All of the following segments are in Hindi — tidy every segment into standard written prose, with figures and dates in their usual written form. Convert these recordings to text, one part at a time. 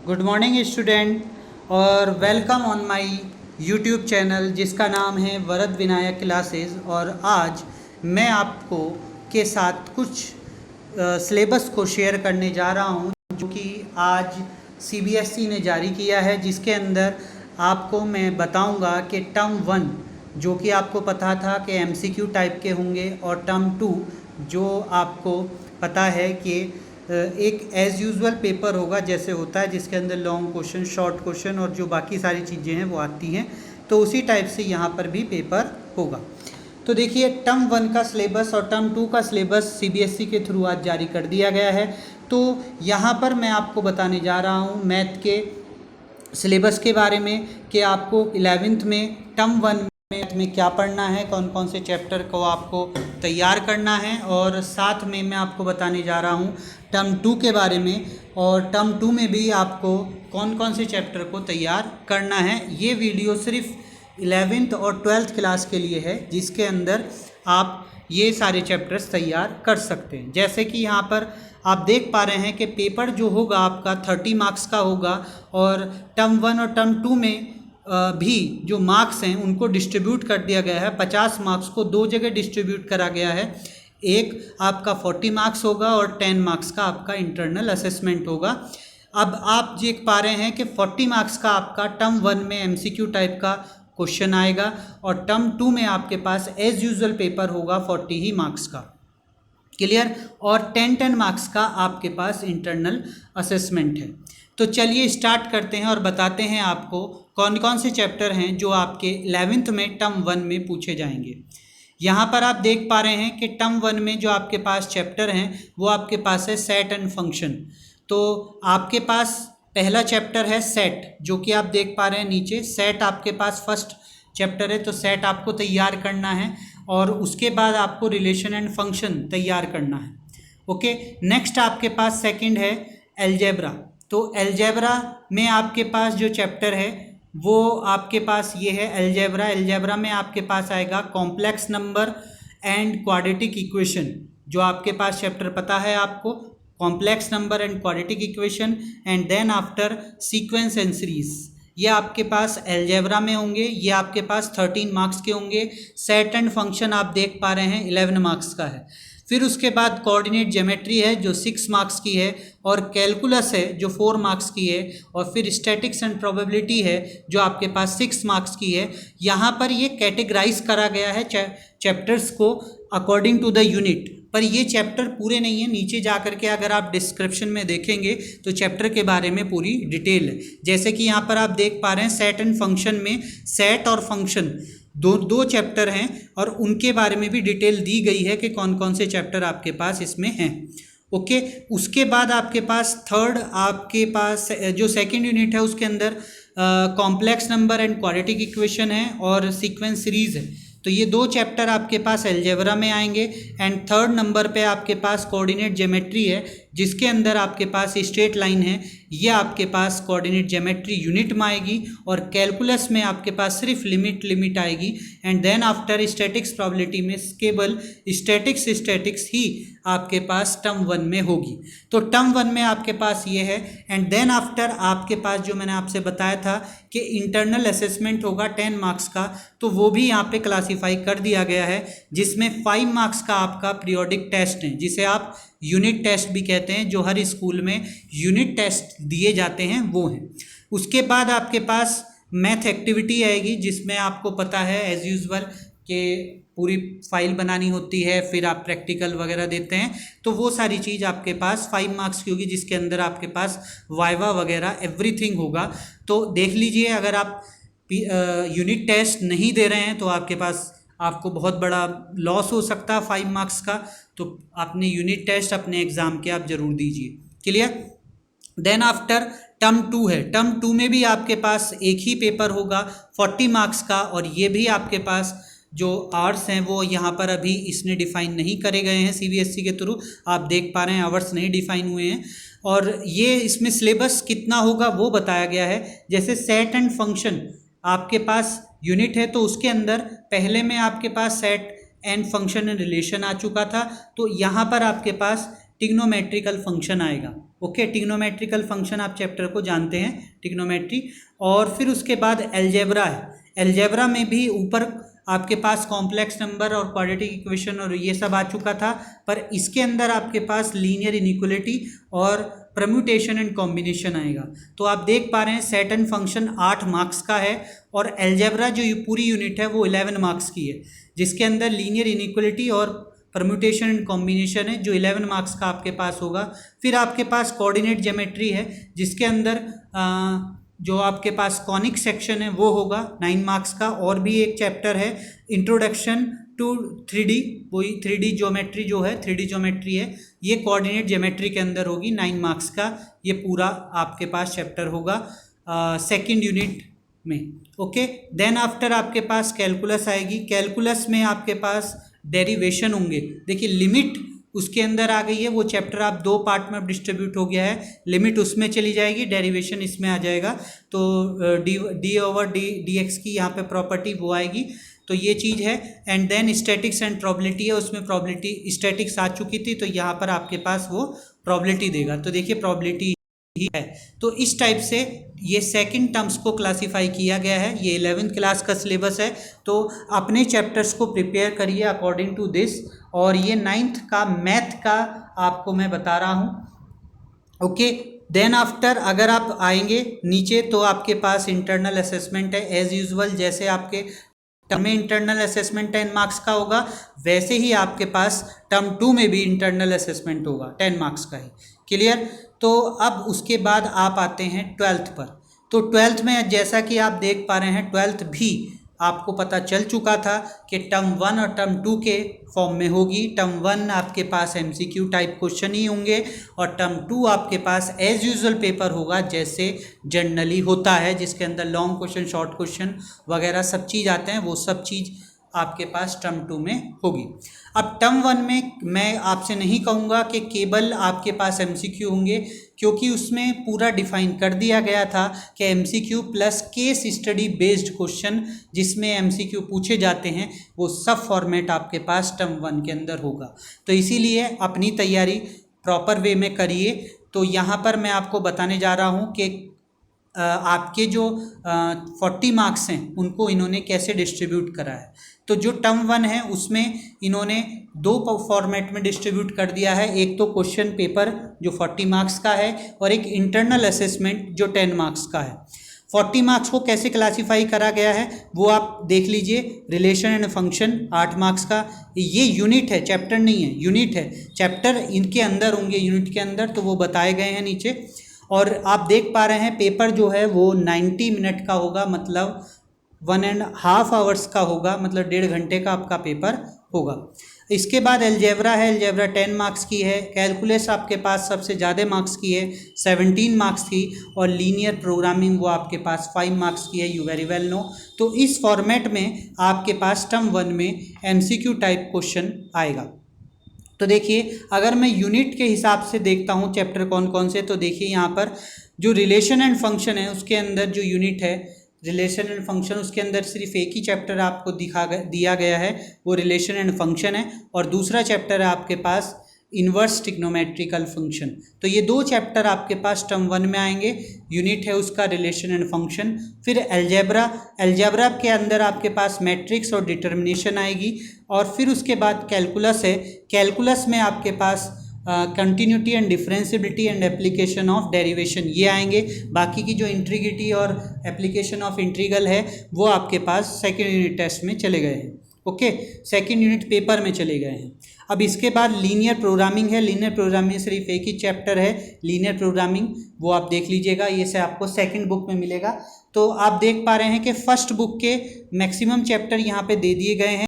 गुड मॉर्निंग स्टूडेंट और welcome on my YouTube channel जिसका नाम है वरद विनायक क्लासेस। और आज मैं आपको के साथ कुछ सिलेबस को शेयर करने जा रहा हूं जो कि आज सीबीएसई ने जारी किया है, जिसके अंदर आपको मैं बताऊंगा कि टर्म 1 जो कि आपको पता था कि एमसीक्यू टाइप के होंगे और टर्म 2 जो आपको पता है कि एक एज़ यूजुअल पेपर होगा जैसे होता है, जिसके अंदर लॉन्ग क्वेश्चन, शॉर्ट क्वेश्चन और जो बाकी सारी चीज़ें हैं वो आती हैं। तो उसी टाइप से यहाँ पर भी पेपर होगा। तो देखिए, टर्म 1 का सिलेबस और टर्म 2 का सिलेबस सीबीएसई के थ्रू आज जारी कर दिया गया है। तो यहाँ पर मैं आपको बताने जा रहा हूँ मैथ के सिलेबस के बारे में कि आपको 11th में टर्म 1 में क्या पढ़ना है, कौन कौन से चैप्टर को आपको तैयार करना है, और साथ में मैं आपको बताने जा रहा हूँ टर्म 2 के बारे में, और टर्म 2 में भी आपको कौन कौन से चैप्टर को तैयार करना है। ये वीडियो सिर्फ 11th और 12th क्लास के लिए है, जिसके अंदर आप ये सारे चैप्टर्स तैयार कर सकते हैं। जैसे कि यहाँ पर आप देख पा रहे हैं कि पेपर जो होगा आपका 30 मार्क्स का होगा, और टर्म 1 और टर्म 2 में भी जो मार्क्स हैं उनको डिस्ट्रीब्यूट कर दिया गया है। 50 मार्क्स को दो जगह डिस्ट्रीब्यूट करा गया है। एक आपका 40 मार्क्स होगा और 10 मार्क्स का आपका इंटरनल असेसमेंट होगा। अब आप देख पा रहे हैं कि 40 मार्क्स का आपका टर्म 1 में एमसीक्यू टाइप का क्वेश्चन आएगा, और टर्म 2 में आपके पास एज यूजुअल पेपर होगा 40 ही मार्क्स का। क्लियर? और 10 मार्क्स का आपके पास इंटरनल असेसमेंट है। तो चलिए स्टार्ट करते हैं और बताते हैं आपको कौन कौन से चैप्टर हैं जो आपके 11th में टर्म 1 में पूछे जाएंगे। यहाँ पर आप देख पा रहे हैं कि टर्म 1 में जो आपके पास चैप्टर हैं वो आपके पास है सेट एंड फंक्शन। तो आपके पास पहला चैप्टर है सेट, जो कि आप देख पा रहे हैं नीचे। सेट आपके पास फर्स्ट चैप्टर है, तो सेट आपको तैयार करना है, और उसके बाद आपको रिलेशन एंड फंक्शन तैयार करना है। ओके, नेक्स्ट आपके पास सेकंड है अलजेब्रा। तो अलजेब्रा में आपके पास जो चैप्टर है वो आपके पास ये है अलजेब्रा। अलजेब्रा में आपके पास आएगा complex number and quadratic equation, जो आपके पास चैप्टर पता है आपको, complex number and quadratic equation, and then after sequence and series. ये आपके पास अलजेब्रा में होंगे। ये आपके पास 13 मार्क्स के होंगे। सेट एंड फंक्शन आप देख पा रहे हैं 11 मार्क्स का है। फिर उसके बाद कोऑर्डिनेट ज्योमेट्री है जो 6 मार्क्स की है, और कैलकुलस है जो 4 मार्क्स की है, और फिर स्टैटिक्स एंड प्रोबेबिलिटी है जो आपके पास 6 मार्क्स की है। यहाँ पर ये कैटेगराइज करा गया है चैप्टर्स को अकॉर्डिंग टू द यूनिट, पर ये चैप्टर पूरे नहीं है। नीचे जा करके अगर आप डिस्क्रिप्शन में देखेंगे तो चैप्टर के बारे में पूरी डिटेल है। जैसे कि यहाँ पर आप देख पा रहे हैं सेट एंड फंक्शन में सेट और फंक्शन दो चैप्टर हैं, और उनके बारे में भी डिटेल दी गई है कि कौन कौन से चैप्टर आपके पास इसमें हैं। ओके, उसके बाद आपके पास थर्ड आपके पास जो सेकंड यूनिट है उसके अंदर complex number and quadratic equation है और सीक्वेंस सीरीज है। तो ये दो चैप्टर आपके पास अलजेब्रा में आएंगे। एंड थर्ड नंबर पे आपके पास कोऑर्डिनेट ज्योमेट्री है, जिसके अंदर आपके पास स्ट्रेट लाइन है। ये आपके पास कोऑर्डिनेट ज्योमेट्री यूनिट में आएगी, और कैलकुलस में आपके पास सिर्फ लिमिट आएगी। And then after statics probability में केवल स्टैटिक्स ही आपके पास टर्म 1 में होगी। तो टर्म 1 में आपके पास ये है। एंड देन आफ्टर आपके पास जो मैंने आपसे बताया था कि इंटरनल असेसमेंट होगा 10 मार्क्स का, तो वो भी यहाँ पे क्लासीफाई कर दिया गया है, जिसमें 5 मार्क्स का आपका पीरियोडिक टेस्ट है, जिसे आप यूनिट टेस्ट भी कहते हैं, जो हर स्कूल में यूनिट टेस्ट दिए जाते हैं वो हैं। उसके बाद आपके पास मैथ एक्टिविटी आएगी, जिसमें आपको पता है एज यूजुअल कि पूरी फाइल बनानी होती है, फिर आप प्रैक्टिकल वगैरह देते हैं। तो वो सारी चीज़ आपके पास 5 मार्क्स की होगी, जिसके अंदर आपके पास वाइवा वगैरह एवरीथिंग होगा। तो देख लीजिए, अगर आप यूनिट टेस्ट नहीं दे रहे हैं तो आपके पास आपको बहुत बड़ा लॉस हो सकता है 5 मार्क्स का। तो आपने यूनिट टेस्ट अपने एग्ज़ाम के आप ज़रूर दीजिए। क्लियर? देन आफ्टर टर्म 2 है। टर्म 2 में भी आपके पास एक ही पेपर होगा 40 मार्क्स का, और ये भी आपके पास जो आवर्स हैं वो यहाँ पर अभी इसने डिफ़ाइन नहीं करे गए हैं सीबीएसई के थ्रू। आप देख पा रहे हैं आवर्स नहीं डिफ़ाइन हुए हैं, और ये इसमें सिलेबस कितना होगा वो बताया गया है। जैसे सेट एंड फंक्शन आपके पास यूनिट है, तो उसके अंदर पहले में आपके पास set and function and relation आ चुका था। तो यहाँ पर आपके पास ट्रिग्नोमेट्रिकल फंक्शन आएगा। ओके, ट्रिग्नोमेट्रिकल फंक्शन आप चैप्टर को जानते हैं, ट्रिग्नोमेट्री। और फिर उसके बाद एलजेब्रा है। एलजेब्रा में भी ऊपर आपके पास कॉम्प्लेक्स नंबर और क्वाड्रेटिक इक्वेशन और ये सब आ चुका था, पर इसके अंदर आपके पास लीनियर इनिक्वलिटी और परम्यूटेशन एंड कॉम्बिनेशन आएगा। तो आप देख पा रहे हैं सेट फंक्शन 8 मार्क्स का है और एलजेब्रा जो पूरी यूनिट है वो 11 मार्क्स की है, जिसके अंदर लीनियर इनिक्वलिटी और परम्यूटेशन एंड कॉम्बिनेशन है जो 11 मार्क्स का आपके पास होगा। फिर आपके पास कोऑर्डिनेट ज्योमेट्री है, जिसके अंदर जो आपके पास कॉनिक सेक्शन है वो होगा 9 मार्क्स का। और भी एक चैप्टर है इंट्रोडक्शन टू 3D, वही 3D ज्योमेट्री जो है, 3D ज्योमेट्री है, ये कोऑर्डिनेट ज्योमेट्री के अंदर होगी, 9 मार्क्स का ये पूरा आपके पास चैप्टर होगा सेकंड यूनिट में। ओके, देन आफ्टर आपके पास कैलकुलस आएगी। कैलकुलस में आपके पास डेरिवेशन होंगे। देखिए लिमिट उसके अंदर आ गई है, वो चैप्टर आप 2 पार्ट में डिस्ट्रीब्यूट हो गया है। लिमिट उसमें चली जाएगी, डेरिवेशन इसमें आ जाएगा। तो डी ओवर डी एक्स की यहाँ पे प्रॉपर्टी वो आएगी, तो ये चीज़ है। And then statics and probability है, उसमें प्रोबेबिलिटी स्टैटिक्स आ चुकी थी, तो यहाँ पर आपके पास वो प्रोबेबिलिटी देगा। तो देखिए प्रोबेबिलिटी ही है। तो इस टाइप से ये सेकंड टर्म्स को क्लासिफाई किया गया है। ये 11th क्लास का सिलेबस है, तो अपने चैप्टर्स को प्रिपेयर करिए अकॉर्डिंग टू दिस। और ये 9th का मैथ का आपको मैं बता रहा हूँ। ओके, देन आफ्टर अगर आप आएंगे नीचे तो आपके पास इंटरनल असेसमेंट है एज यूजुअल। जैसे आपके टर्म में इंटरनल असेसमेंट 10 मार्क्स का होगा, वैसे ही आपके पास टर्म 2 में भी इंटरनल असेसमेंट होगा 10 मार्क्स का ही। क्लियर? तो अब उसके बाद आप आते हैं 12th पर। तो 12th में जैसा कि आप देख पा रहे हैं 12th भी आपको पता चल चुका था कि टर्म 1 और टर्म 2 के फॉर्म में होगी। टर्म 1 आपके पास MCQ टाइप क्वेश्चन ही होंगे और टर्म 2 आपके पास एज यूजुअल पेपर होगा जैसे जनरली होता है, जिसके अंदर लॉन्ग क्वेश्चन, शॉर्ट क्वेश्चन वगैरह सब चीज़ आते हैं, वो सब चीज़ आपके पास टर्म 2 में होगी। अब टर्म 1 में मैं आपसे नहीं कहूँगा कि केवल आपके पास MCQ होंगे, क्योंकि उसमें पूरा डिफाइन कर दिया गया था कि MCQ plus case study based question जिसमें MCQ पूछे जाते हैं, वो सब फॉर्मेट आपके पास टर्म 1 के अंदर होगा। तो इसीलिए अपनी तैयारी प्रॉपर वे में करिए। तो यहाँ पर मैं आपको बताने जा रहा हूँ कि आपके जो 40 मार्क्स हैं उनको इन्होंने कैसे डिस्ट्रीब्यूट करा है। तो जो टर्म 1 है उसमें इन्होंने 2 फॉर्मेट में डिस्ट्रीब्यूट कर दिया है। एक तो क्वेश्चन पेपर जो 40 मार्क्स का है और एक इंटरनल असेसमेंट जो 10 मार्क्स का है। 40 मार्क्स को कैसे क्लासीफाई करा गया है वो आप देख लीजिए। रिलेशन एंड फंक्शन 8 मार्क्स का, ये यूनिट है, चैप्टर नहीं है, यूनिट है। चैप्टर इनके अंदर होंगे, यूनिट के अंदर, तो वो बताए गए हैं नीचे। और आप देख पा रहे हैं पेपर जो है वो 90 मिनट का होगा, मतलब 1.5 आवर्स का होगा, मतलब 1.5 घंटे का आपका पेपर होगा। इसके बाद एलजेब्रा है, एलजेब्रा 10 मार्क्स की है। कैलकुलस आपके पास सबसे ज़्यादा मार्क्स की है, 17 मार्क्स की। और लीनियर प्रोग्रामिंग वो आपके पास 5 मार्क्स की है, यू वेरी वेल नो। तो इस फॉर्मेट में आपके पास टर्म 1 में MCQ टाइप क्वेश्चन आएगा। तो देखिए अगर मैं यूनिट के हिसाब से देखता हूँ चैप्टर कौन कौन से, तो देखिए यहाँ पर जो रिलेशन एंड फंक्शन है उसके अंदर जो यूनिट है रिलेशन एंड फंक्शन, उसके अंदर सिर्फ एक ही चैप्टर आपको दिया गया है, वो रिलेशन एंड फंक्शन है। और दूसरा चैप्टर है आपके पास इन्वर्स ट्रिग्नोमेट्रिकल फंक्शन। तो ये 2 चैप्टर आपके पास टर्म 1 में आएंगे। यूनिट है उसका रिलेशन एंड फंक्शन। फिर एलजेब्रा, एलजेब्रा के अंदर आपके पास मैट्रिक्स और डिटर्मिनेशन आएगी। और फिर उसके बाद कैलकुलस है, कैलकुलस में आपके पास continuity and differentiability and application of derivation ये आएंगे। बाकी की जो इंट्रीगिटी और एप्लीकेशन ऑफ इंट्रीगल है वो आपके पास सेकेंड यूनिट टेस्ट में चले गए हैं। ओके, सेकेंड यूनिट पेपर में चले गए हैं। अब इसके बाद लीनियर प्रोग्रामिंग है। लीनियर प्रोग्रामिंग सिर्फ एक ही चैप्टर है, लीनियर प्रोग्रामिंग, वो आप देख लीजिएगा, ये से आपको सेकंड बुक में मिलेगा। तो आप देख पा रहे हैं कि फर्स्ट बुक के मैक्सिमम चैप्टर यहाँ पे दे दिए गए हैं,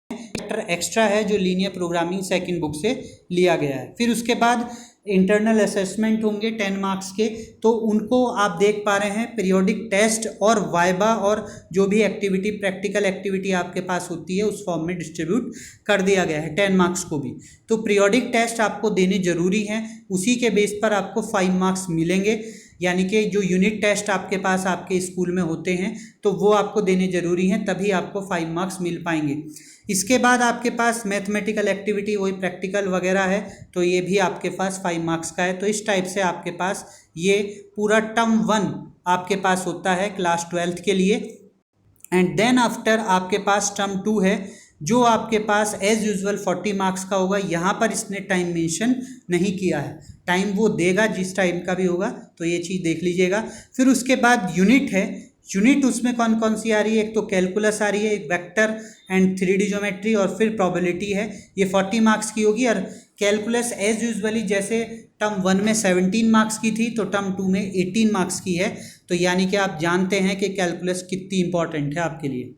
चैप्टर एक्स्ट्रा है जो लीनियर प्रोग्रामिंग सेकंड बुक से लिया गया है। फिर उसके बाद इंटरनल असेसमेंट होंगे 10 मार्क्स के, तो उनको आप देख पा रहे हैं पीरियोडिक टेस्ट और वाइबा और जो भी एक्टिविटी, प्रैक्टिकल एक्टिविटी आपके पास होती है उस फॉर्म में डिस्ट्रीब्यूट कर दिया गया है 10 मार्क्स को भी। तो पीरियोडिक टेस्ट आपको देने जरूरी हैं, उसी के बेस पर आपको 5 मार्क्स मिलेंगे। यानी कि जो यूनिट टेस्ट आपके पास आपके स्कूल में होते हैं तो वो आपको देने ज़रूरी हैं, तभी आपको 5 मार्क्स मिल पाएंगे। इसके बाद आपके पास मैथमेटिकल एक्टिविटी, वही प्रैक्टिकल वगैरह है, तो ये भी आपके पास 5 मार्क्स का है। तो इस टाइप से आपके पास ये पूरा टर्म 1 आपके पास होता है क्लास 12th के लिए। एंड देन आफ्टर आपके पास टर्म 2 है, जो आपके पास एज यूजुअल 40 मार्क्स का होगा। यहाँ पर इसने टाइम मेंशन नहीं किया है, टाइम वो देगा जिस टाइम का भी होगा, तो ये चीज़ देख लीजिएगा। फिर उसके बाद यूनिट है, यूनिट उसमें कौन कौन सी आ रही है, एक तो कैलकुलस आ रही है, एक वेक्टर एंड 3D ज्योमेट्री, और फिर प्रोबेबिलिटी है। ये 40 मार्क्स की होगी। और कैलकुलस एज यूजुअली जैसे टर्म 1 में 17 मार्क्स की थी, तो टर्म 2 में 18 मार्क्स की है। तो यानी कि आप जानते हैं कि कैलकुलस कितनी इंपॉर्टेंट है आपके लिए।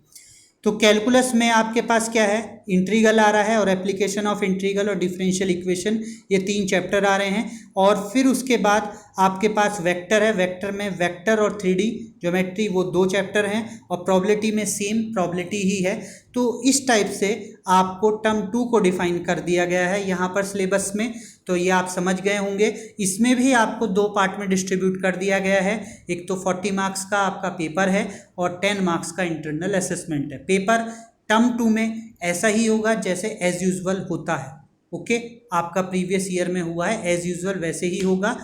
तो कैलकुलस में आपके पास क्या है, इंटीग्रल आ रहा है और एप्लीकेशन ऑफ इंटीग्रल और डिफरेंशियल इक्वेशन, ये 3 चैप्टर आ रहे हैं। और फिर उसके बाद आपके पास वेक्टर है, वेक्टर में वेक्टर और 3D ज्योमेट्री, वो 2 चैप्टर हैं। और प्रोबेबिलिटी में सेम प्रोबेबिलिटी ही है। तो इस टाइप से आपको टर्म 2 को डिफाइन कर दिया गया है यहाँ पर सिलेबस में। तो ये आप समझ गए होंगे। इसमें भी आपको 2 पार्ट में डिस्ट्रीब्यूट कर दिया गया है, एक तो 40 मार्क्स का आपका पेपर है और 10 मार्क्स का इंटरनल असेसमेंट है। पेपर टर्म 2 में ऐसा ही होगा जैसे एज यूजुअल होता है। ओके, आपका प्रीवियस ईयर में हुआ है एज यूजुअल वैसे ही होगा,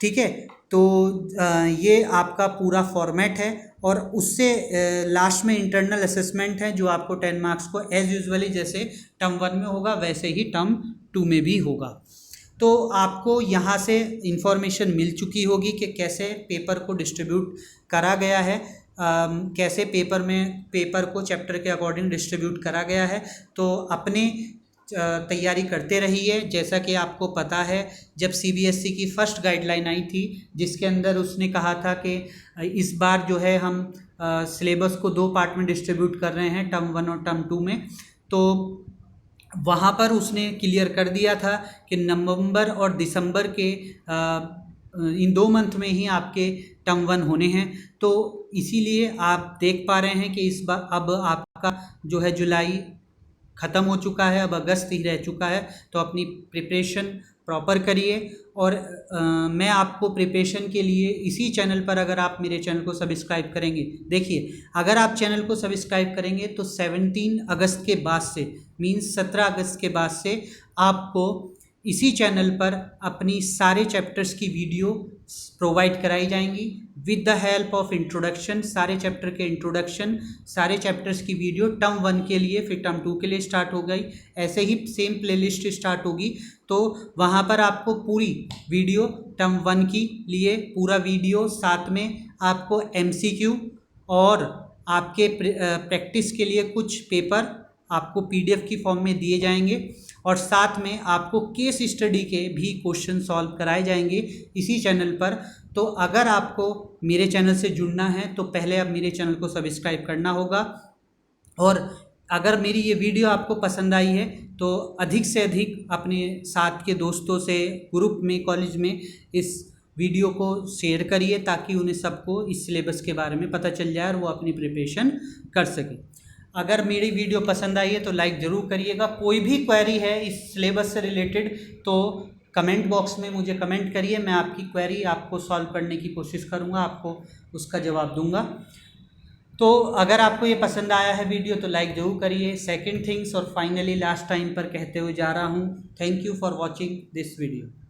ठीक है। तो ये आपका पूरा फॉर्मेट है। और उससे लास्ट में इंटरनल असेसमेंट है, जो आपको 10 मार्क्स को एज यूजुअली जैसे टर्म 1 में होगा वैसे ही टर्म 2 में भी होगा। तो आपको यहाँ से इंफॉर्मेशन मिल चुकी होगी कि कैसे पेपर को डिस्ट्रीब्यूट करा गया है, कैसे पेपर को चैप्टर के अकॉर्डिंग डिस्ट्रीब्यूट करा गया है। तो अपने तैयारी करते रहिए। जैसा कि आपको पता है, जब CBSE की फर्स्ट गाइडलाइन आई थी, जिसके अंदर उसने कहा था कि इस बार जो है हम सिलेबस को 2 पार्ट में डिस्ट्रीब्यूट कर रहे हैं, टर्म 1 और टर्म 2 में। तो वहाँ पर उसने क्लियर कर दिया था कि नवंबर और दिसंबर के इन 2 मंथ में ही आपके टर्म 1 होने हैं। तो इसीलिए आप देख पा रहे हैं कि इस बार अब आपका जो है जुलाई ख़त्म हो चुका है, अब अगस्त ही रह चुका है। तो अपनी प्रिपरेशन प्रॉपर करिए। और मैं आपको प्रिपरेशन के लिए इसी चैनल पर, अगर आप मेरे चैनल को सब्सक्राइब करेंगे, देखिए अगर आप चैनल को सब्सक्राइब करेंगे तो 17 अगस्त के बाद से, मीन्स 17 अगस्त के बाद से आपको इसी चैनल पर अपनी सारे चैप्टर्स की वीडियो प्रोवाइड कराई जाएंगी with the help of introduction. सारे चैप्टर के इंट्रोडक्शन, सारे चैप्टर्स की वीडियो टर्म 1 के लिए, फिर टर्म 2 के लिए स्टार्ट हो गई, ऐसे ही सेम प्लेलिस्ट स्टार्ट होगी। तो वहाँ पर आपको पूरी वीडियो टर्म 1 की लिए पूरा वीडियो, साथ में आपको MCQ और आपके प्रैक्टिस के लिए कुछ पेपर आपको PDF की फॉर्म में दिए जाएंगे। और साथ में आपको केस स्टडी के भी क्वेश्चन सॉल्व कराए जाएंगे इसी चैनल पर। तो अगर आपको मेरे चैनल से जुड़ना है तो पहले आप मेरे चैनल को सब्सक्राइब करना होगा। और अगर मेरी ये वीडियो आपको पसंद आई है तो अधिक से अधिक अपने साथ के दोस्तों से ग्रुप में, कॉलेज में इस वीडियो को शेयर करिए, ताकि उन्हें सबको इस सिलेबस के बारे में पता चल जाए और वो अपनी प्रिपरेशन कर सके। अगर मेरी वीडियो पसंद आई है तो लाइक ज़रूर करिएगा। कोई भी क्वेरी है इस सिलेबस से रिलेटेड तो कमेंट बॉक्स में मुझे कमेंट करिए, मैं आपकी क्वेरी आपको सॉल्व करने की कोशिश करूँगा, आपको उसका जवाब दूंगा। तो अगर आपको ये पसंद आया है वीडियो तो लाइक ज़रूर करिए। सेकंड थिंग्स और फाइनली लास्ट टाइम पर कहते हुए जा रहा हूँ, thank you for watching this video.